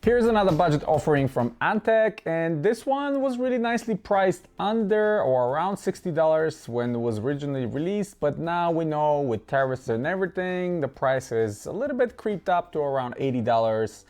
Here's another budget offering from Antec, and this one was really nicely priced under or around $60 when it was originally released, but now we know with tariffs and everything, the price is a little bit creeped up to around $80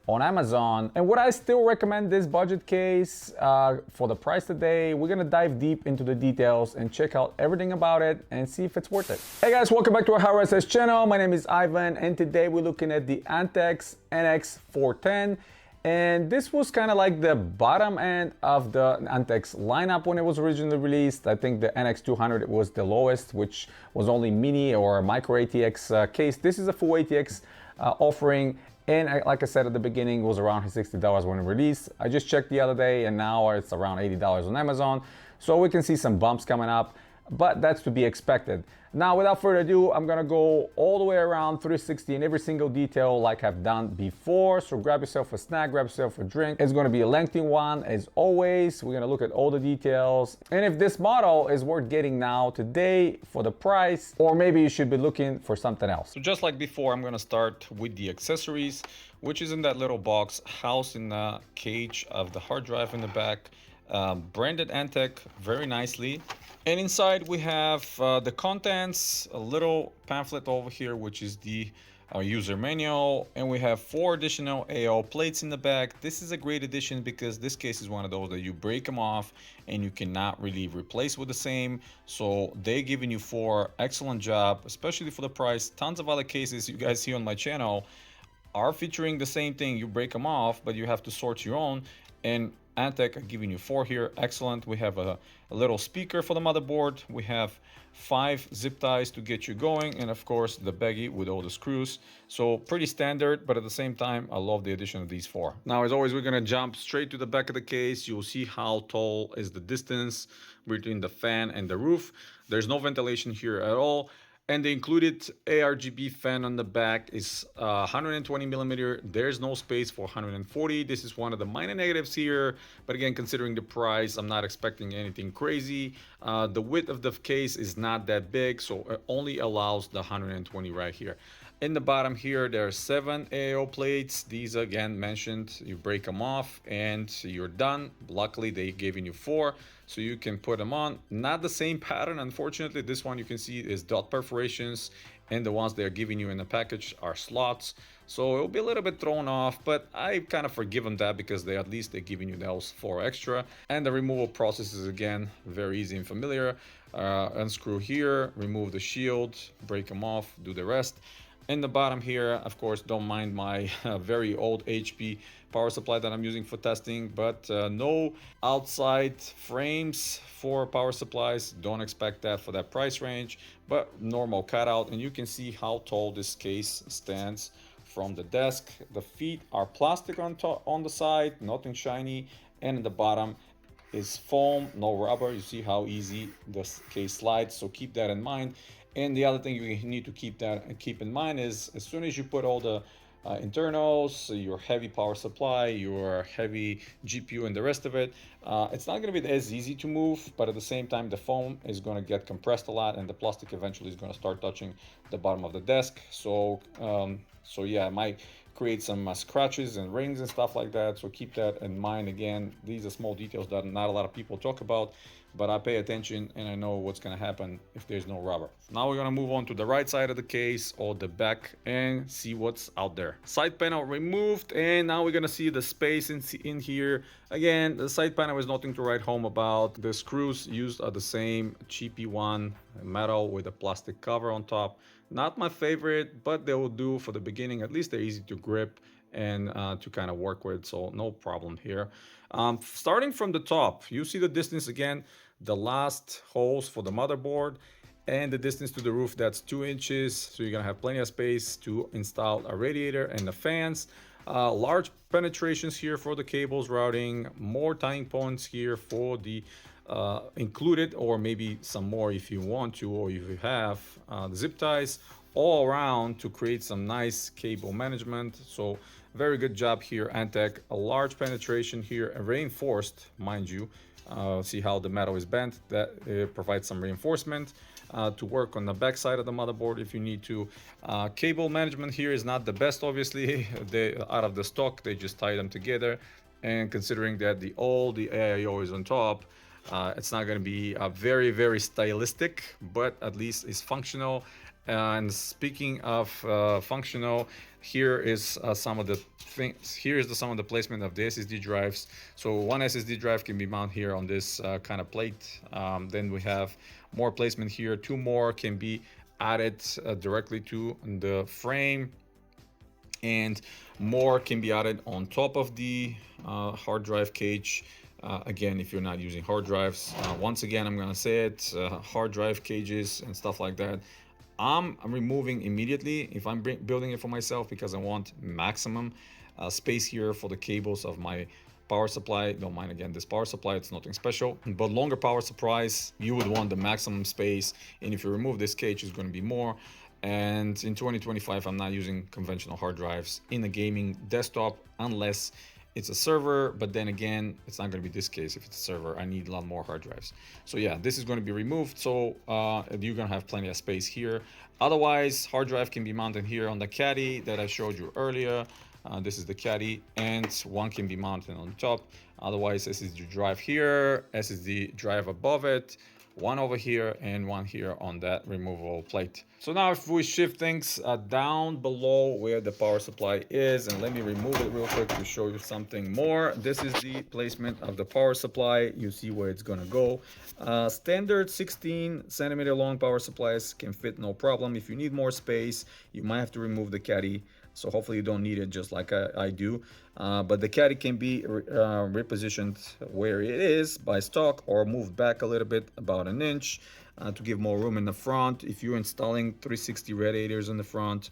on Amazon. And would I still recommend this budget case for the price today? We're gonna dive deep into the details and check out everything about it and see if it's worth it. Hey guys, welcome back to our How SS channel. My name is Ivan, and today we're looking at the Antec NX410. And this was kind of like the bottom end of the Antec lineup when it was originally released. I think the NX200 was the lowest, which was only mini or micro ATX case. This is a full ATX offering. And like I said at the beginning, it was around $60 when it released. I just checked the other day and now it's around $80 on Amazon. So we can see some bumps coming up, but that's to be expected. Now, without further ado, I'm gonna go all the way around 360 in every single detail like I've done before. So grab yourself a snack, grab yourself a drink. It's gonna be a lengthy one as always. We're gonna look at all the details. And if this model is worth getting now today for the price, or maybe you should be looking for something else. So just like before, I'm gonna start with the accessories, which is in that little box housed in the cage of the hard drive in the back. Branded Antec very nicely. And inside we have the contents, a little pamphlet over here, which is the user manual, and we have 4 additional AO plates in the back. This is a great addition because this case is one of those that you break them off and you cannot really replace with the same. So they're giving you 4. Excellent job, especially for the price. Tons of other cases you guys see on my channel are featuring the same thing. You break them off, but you have to sort your own. And Antec are giving you 4 here. Excellent. We have a little speaker for the motherboard. We have 5 zip ties to get you going, and of course the baggie with all the screws. So pretty standard, but at the same time I love the addition of these 4. Now, as always, we're gonna jump straight to the back of the case. You'll see how tall is the distance between the fan and the roof. There's no ventilation here at all. And the included ARGB fan on the back is 120 millimeter. There's no space for 140. This is one of the minor negatives here. But again, considering the price, I'm not expecting anything crazy. The width of the case is not that big, so it only allows the 120 right here. In the bottom here, there are 7 AO plates. These again mentioned, you break them off and you're done. Luckily, they gave you 4, so you can put them on. Not the same pattern, unfortunately. This one you can see is dot perforations, and the ones they're giving you in the package are slots. So it'll be a little bit thrown off, but I kind of forgive them that because at least they're giving you those 4 extra. And the removal process is again very easy and familiar. Unscrew here, remove the shield, break them off, do the rest. In the bottom here, of course, don't mind my very old HP power supply that I'm using for testing, but no outside frames for power supplies. Don't expect that for that price range, but normal cutout. And you can see how tall this case stands from the desk. The feet are plastic on top, on the side, nothing shiny, and in the bottom is foam, no rubber. You see how easy this case slides, so keep that in mind. And the other thing you need to keep in mind is as soon as you put all the internals, your heavy power supply, your heavy GPU and the rest of it, it's not going to be as easy to move, but at the same time the foam is going to get compressed a lot and the plastic eventually is going to start touching the bottom of the desk. So yeah, it might create some scratches and rings and stuff like that, so keep that in mind. Again, these are small details that not a lot of people talk about, but I pay attention and I know what's going to happen if there's no rubber. Now we're going to move on to the right side of the case or the back and see what's out there. Side panel removed, and now we're going to see the space in here. Again, the side panel is nothing to write home about. The screws used are the same cheapy one, metal with a plastic cover on top. Not my favorite, but they will do for the beginning. At least they're easy to grip and to kind of work with, so no problem here. Starting from the top, you see the distance again, the last holes for the motherboard, and the distance to the roof, that's 2 inches. So you're gonna have plenty of space to install a radiator and the fans. Large penetrations here for the cables routing, more tying points here for the included, or maybe some more if you want to, or if you have the zip ties all around to create some nice cable management. So very good job here, Antec. A large penetration here, and reinforced, mind you. See how the metal is bent, that provides some reinforcement. to work on the back side of the motherboard if you need to. Cable management here is not the best, obviously. They out of the stock, they just tie them together, and considering that all the AIO is on top, it's not going to be very stylistic, but at least it's functional. And speaking of functional, here is some of the things. Here is some of the placement of the SSD drives. So one SSD drive can be mounted here on this kind of plate. Then we have more placement here. Two more can be added directly to the frame, and more can be added on top of the hard drive cage. Again, if you're not using hard drives, once again, I'm gonna say it, hard drive cages and stuff like that, I'm removing immediately if I'm building it for myself, because I want maximum space here for the cables of my power supply. Don't mind, again, this power supply, it's nothing special, but longer power supplies, you would want the maximum space, and if you remove this cage, it's going to be more. And in 2025, I'm not using conventional hard drives in a gaming desktop unless it's a server, but then again, it's not going to be this case. If it's a server, I need a lot more hard drives. So yeah, this is going to be removed, so you're going to have plenty of space here. Otherwise, hard drive can be mounted here on the caddy that I showed you earlier. This is the caddy, and one can be mounted on top. Otherwise, SSD drive here, SSD drive above it, one over here, and one here on that removable plate. So now if we shift things down below where the power supply is, and let me remove it real quick to show you something more. This is the placement of the power supply. You see where it's gonna go. Standard 16 centimeter long power supplies can fit no problem. If you need more space, you might have to remove the caddy. So hopefully you don't need it just like I do. But the caddy can be repositioned where it is by stock, or moved back a little bit, about an inch, to give more room in the front. If you're installing 360 radiators in the front,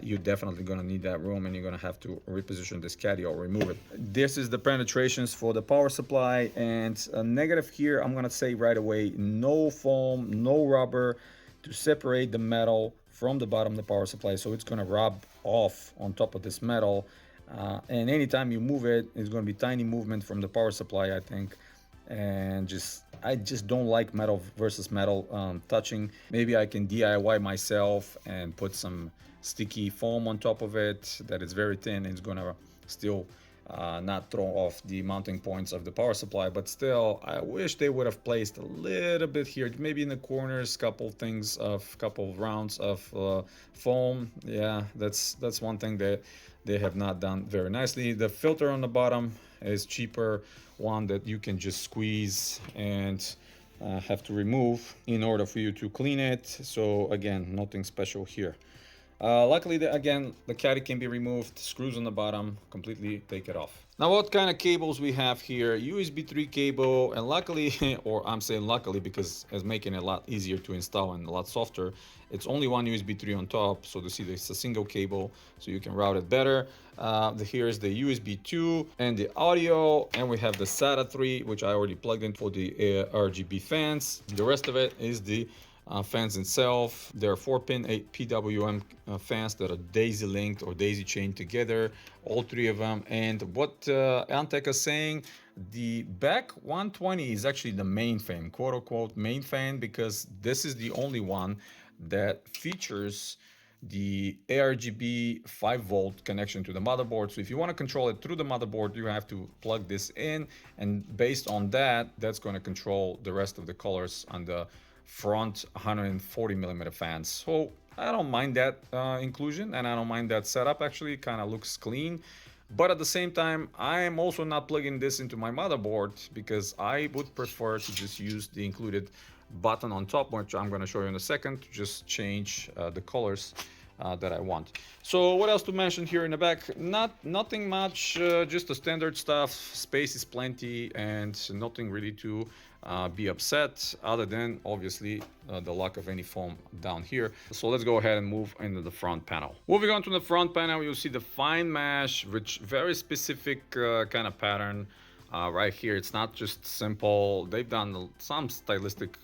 you're definitely going to need that room, and you're going to have to reposition this caddy or remove it. This is the penetrations for the power supply, and a negative here, I'm going to say right away, no foam, no rubber to separate the metal from the bottom of the power supply, so it's going to rub off on top of this metal, and anytime you move it, it's going to be tiny movement from the power supply, I think. And I just don't like metal versus metal touching. Maybe I can DIY myself and put some sticky foam on top of it that is very thin, and it's going to still not throw off the mounting points of the power supply. But still, I wish they would have placed a little bit here, maybe in the corners, couple rounds of foam. Yeah, that's one thing that they have not done very nicely. The filter on the bottom is cheaper, one that you can just squeeze and have to remove in order for you to clean it. So again, nothing special here. Luckily, again, the caddy can be removed, screws on the bottom, completely take it off. Now, what kind of cables we have here? USB 3 cable, and luckily, or I'm saying luckily because it's making it a lot easier to install and a lot softer, it's only one USB 3 on top, so to see it's a single cable, so you can route it better. Here's the USB 2 and the audio, and we have the SATA 3, which I already plugged in for the ARGB fans. The rest of it is the fans itself. There are 4-pin 8 PWM fans that are daisy linked or daisy chained together, all three of them. And what Antec is saying, the back 120 is actually the main fan, quote unquote main fan, because this is the only one that features the ARGB 5-volt connection to the motherboard. So if you want to control it through the motherboard, you have to plug this in, and based on that, that's going to control the rest of the colors on the front 140 millimeter fans. So I don't mind that inclusion, and I don't mind that setup. Actually, it kind of looks clean. But at the same time, I am also not plugging this into my motherboard, because I would prefer to just use the included button on top, which I'm going to show you in a second, to just change the colors that I want. So what else to mention here in the back? Nothing much, just the standard stuff. Space is plenty, and nothing really to be upset, other than obviously the lack of any foam down here. So let's go ahead and move into the front panel. Moving on to the front panel, you'll see the fine mesh, which very specific kind of pattern right here. It's not just simple. They've done some stylistic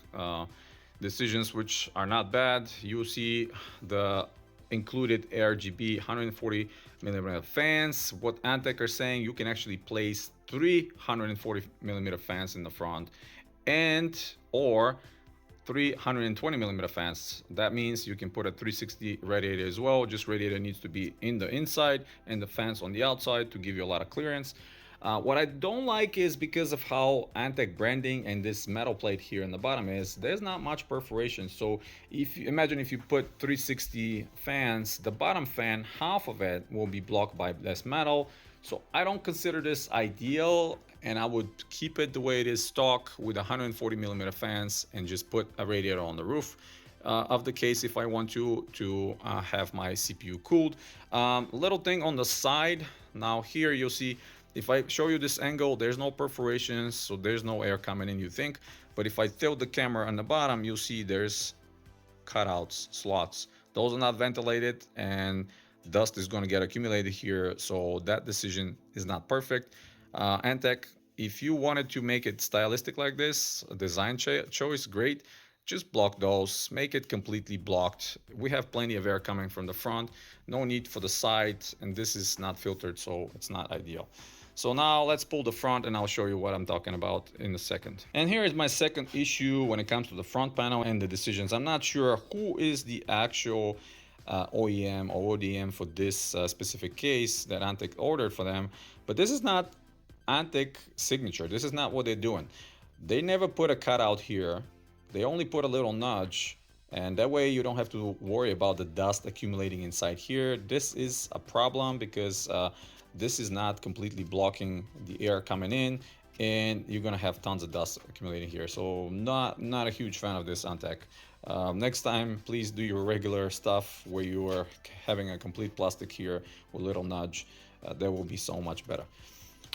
decisions which are not bad. You see the included ARGB 140 millimeter fans. What Antec are saying, you can actually place 3 140 millimeter fans in the front, and or 320 millimeter fans. That means you can put a 360 radiator as well. Just radiator needs to be in the inside and the fans on the outside to give you a lot of clearance. What I don't like is because of how Antec branding and this metal plate here in the bottom is, there's not much perforation. So if you imagine if you put 360 fans, the bottom fan, half of it will be blocked by this metal. So I don't consider this ideal, and I would keep it the way it is stock with 140 millimeter fans and just put a radiator on the roof of the case if I want to have my CPU cooled. Little thing on the side, now here you'll see, if I show you this angle, there's no perforations, so there's no air coming in, you think. But if I tilt the camera on the bottom, you'll see there's cutouts, slots. Those are not ventilated, and dust is going to get accumulated here, so that decision is not perfect. Antec, if you wanted to make it stylistic like this, a design choice, great. Just block those, make it completely blocked. We have plenty of air coming from the front, no need for the side, and this is not filtered, so it's not ideal. So now let's pull the front and I'll show you what I'm talking about in a second. And here is my second issue when it comes to the front panel and the decisions. I'm not sure who is the actual OEM or ODM for this specific case that Antec ordered for them, but this is not Antec signature. This is not what they're doing. They never put a cutout here. They only put a little nudge, and that way you don't have to worry about the dust accumulating inside here. This is a problem because this is not completely blocking the air coming in, and you're gonna have tons of dust accumulating here. So not a huge fan of this Antec. Next time, please do your regular stuff where you are having a complete plastic here with a little nudge. That will be so much better.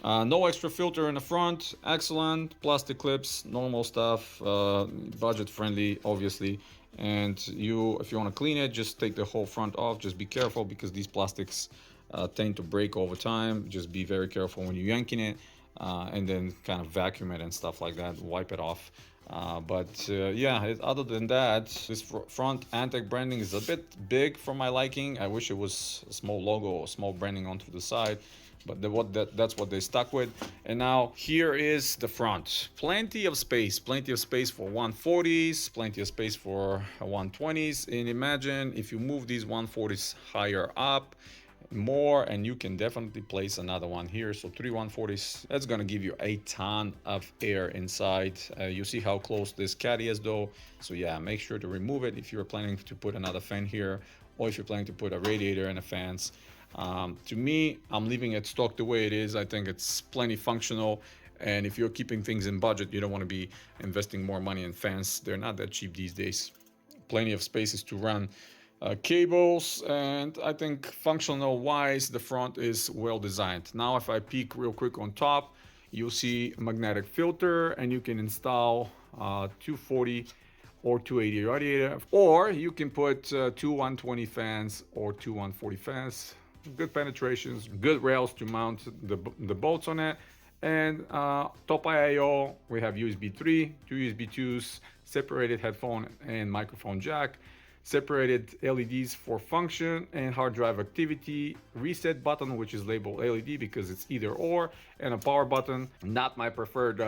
No extra filter in the front, excellent. Plastic clips, normal stuff, budget friendly, obviously. And if you want to clean it, just take the whole front off. Just be careful because these plastics tend to break over time. Just be very careful when you're yanking it, and then kind of vacuum it and stuff like that. Wipe it off. Yeah, other than that, this front Antec branding is a bit big for my liking. I wish it was a small logo or small branding onto the side, but that's what they stuck with. And now here is the front. Plenty of space for 140s, plenty of space for 120s. And imagine if you move these 140s higher up more, and you can definitely place another one here. So 3 140s, that's gonna give you a ton of air inside. You see how close this caddy is though. So yeah, make sure to remove it if you're planning to put another fan here, or if you're planning to put a radiator and a fans. To me, I'm leaving it stock the way it is. I think it's plenty functional, and if you're keeping things in budget, you don't want to be investing more money in fans. They're not that cheap these days. Plenty of spaces to run cables, and I think functional wise the front is well designed. Now if I peek real quick on top, you'll see magnetic filter, and you can install 240 or 280 radiator, or you can put 2 120 fans or 2 140 fans. Good penetrations, good rails to mount the bolts on it. And top IO, we have USB 3, 2 USB 2s, separated headphone and microphone jack, separated LEDs for function and hard drive activity, reset button which is labeled LED because it's either or, and a power button. Not my preferred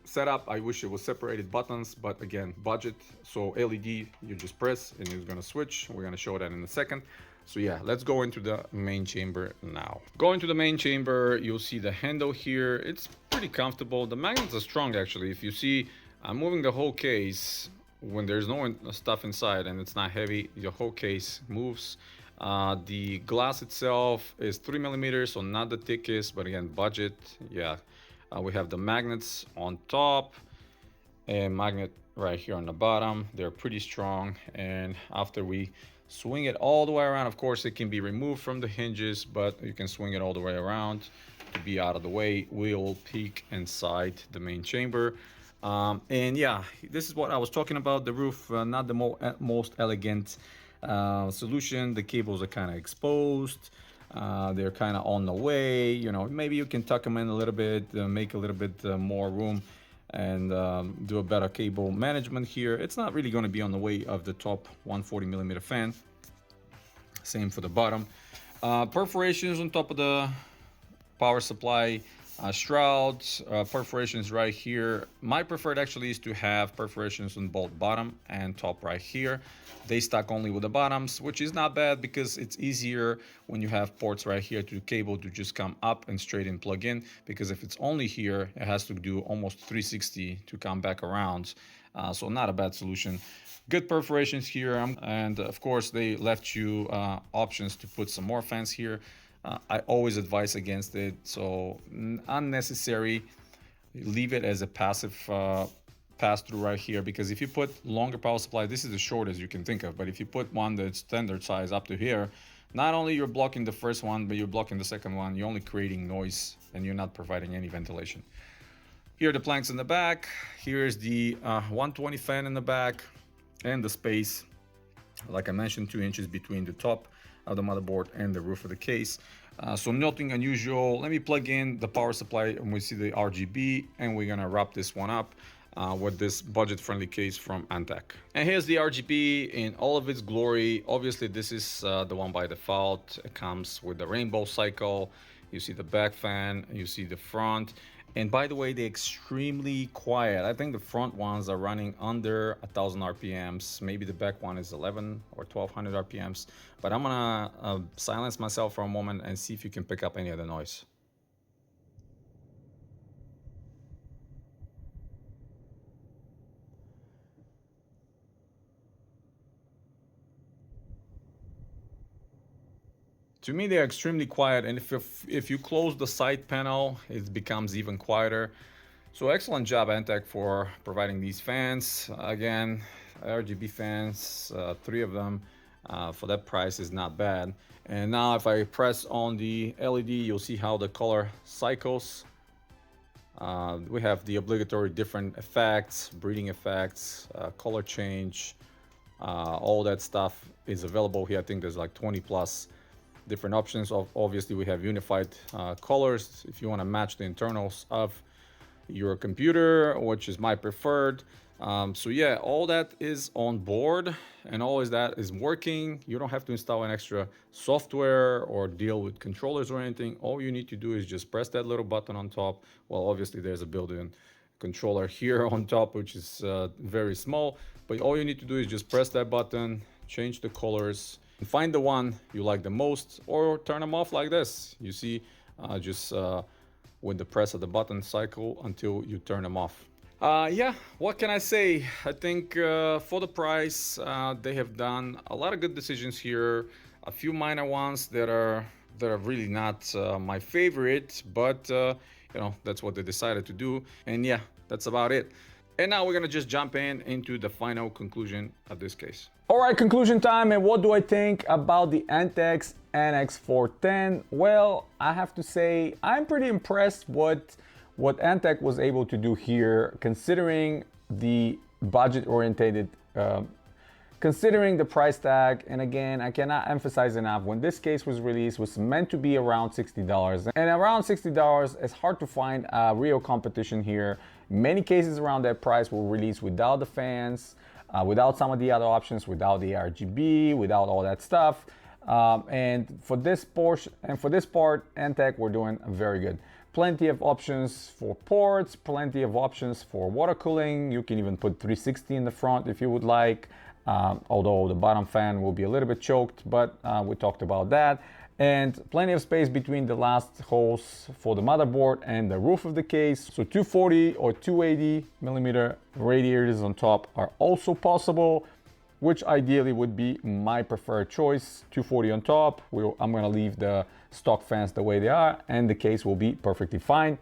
setup. I wish it was separated buttons, but again, budget. So LED, you just press and it's gonna switch. We're gonna show that in a second. So yeah, let's go into the main chamber now. Going to the main chamber, you'll see the handle here. It's pretty comfortable. The magnets are strong actually. If you see, I'm moving the whole case when there's no stuff inside and it's not heavy, the whole case moves. The glass itself is 3 millimeters, so not the thickest, but again, budget. Yeah, we have the magnets on top and magnet right here on the bottom. They're pretty strong, and after we swing it all the way around, of course it can be removed from the hinges, but you can swing it all the way around to be out of the way. We'll peek inside the main chamber. And yeah, this is what I was talking about. The roof, not the most elegant solution. The cables are kind of exposed. They're kind of on the way. You know, maybe you can tuck them in a little bit, make a little bit more room, and do a better cable management here. It's not really going to be on the way of the top 140 millimeter fan. Same for the bottom. Perforations on top of the power supply. Shrouds, perforations right here. My preferred actually is to have perforations on both bottom and top right here. They stack only with the bottoms, which is not bad because it's easier when you have ports right here to the cable to just come up and straight in plug in, because if it's only here, it has to do almost 360 to come back around. So not a bad solution. Good perforations here, and of course they left you options to put some more fans here. I always advise against it, so unnecessary. Leave it as a passive pass through right here, because if you put longer power supply, this is the shortest you can think of, but if you put one that's standard size up to here, not only you're blocking the first one, but you're blocking the second one. You're only creating noise and you're not providing any ventilation. Here are the planks in the back. Here's the 120 fan in the back, and the space, like I mentioned, 2 inches between the top of the motherboard and the roof of the case. So nothing unusual. Let me plug in the power supply and we see the RGB, and we're gonna wrap this one up with this budget-friendly case from Antec. And here's the RGB in all of its glory. Obviously this is the one by default. It comes with the rainbow cycle. You see the back fan, you see the front. And by the way, they're extremely quiet. I think the front ones are running under 1,000 RPMs. Maybe the back one is 11 or 1,200 RPMs. But I'm gonna silence myself for a moment and see if you can pick up any of the noise. To me, they're extremely quiet, and if you close the side panel, it becomes even quieter. So excellent job, Antec, for providing these fans. Again, ARGB fans, 3 of them for that price is not bad. And now if I press on the LED, you'll see how the color cycles. We have the obligatory different effects, breathing effects, color change, all that stuff is available here. I think there's like 20 plus different options. Obviously we have unified colors if you want to match the internals of your computer, which is my preferred. So yeah, all that is on board and all is that is working. You don't have to install an extra software or deal with controllers or anything. All you need to do is just press that little button on top. Well, obviously there's a built-in controller here on top, which is very small, but all you need to do is just press that button, change the colors, and find the one you like the most, or turn them off like this. You see, just with the press of the button cycle until you turn them off. Yeah, what can I say? I think for the price, they have done a lot of good decisions here. A few minor ones that are really not my favorite, but you know, that's what they decided to do. And yeah, that's about it. And now we're gonna just jump into the final conclusion of this case. All right, conclusion time. And what do I think about the Antec NX410? Well, I have to say I'm pretty impressed with what Antec was able to do here, considering the budget-oriented, considering the price tag. And again, I cannot emphasize enough, when this case was released, it was meant to be around $60. And around $60, it's hard to find a real competition here. Many cases around that price were released without the fans, without some of the other options, without the RGB, without all that stuff. And for this portion, and for this part, Antec were doing very good. Plenty of options for ports, plenty of options for water cooling. You can even put 360 in the front if you would like, although the bottom fan will be a little bit choked, but we talked about that. And plenty of space between the last holes for the motherboard and the roof of the case. So 240 or 280 millimeter radiators on top are also possible, which ideally would be my preferred choice. 240 on top. I'm gonna leave the stock fans the way they are, and the case will be perfectly fine.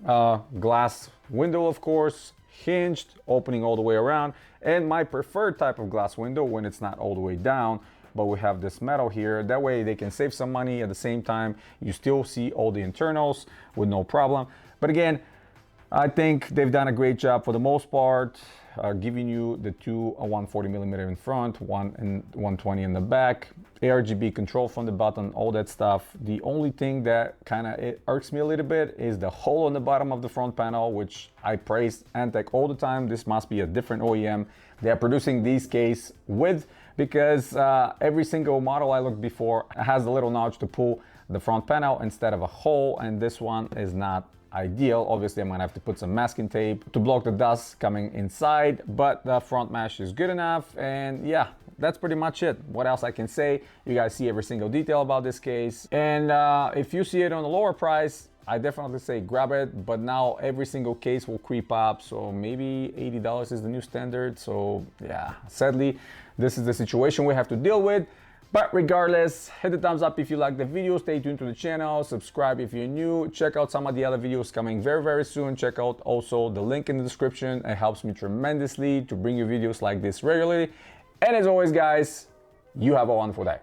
Glass window, of course, hinged, opening all the way around, and my preferred type of glass window when it's not all the way down, but we have this metal here. That way they can save some money. At the same time, you still see all the internals with no problem. But again, I think they've done a great job for the most part, giving you the two 140 millimeter in front, one and 120 in the back, ARGB control from the button, all that stuff. The only thing that kind of irks me a little bit is the hole on the bottom of the front panel, which I praise Antec all the time. This must be a different OEM they're producing these case with, because every single model I looked before has a little notch to pull the front panel instead of a hole, and this one is not ideal. Obviously, I'm gonna have to put some masking tape to block the dust coming inside, but the front mesh is good enough. And yeah, that's pretty much it. What else I can say? You guys see every single detail about this case, and if you see it on a lower price, I definitely say grab it. But now every single case will creep up, so maybe $80 is the new standard. So yeah, sadly, this is the situation we have to deal with. But regardless, hit the thumbs up if you like the video, stay tuned to the channel, subscribe if you're new, check out some of the other videos coming very, very soon. Check out also the link in the description. It helps me tremendously to bring you videos like this regularly. And as always, guys, you have a wonderful day.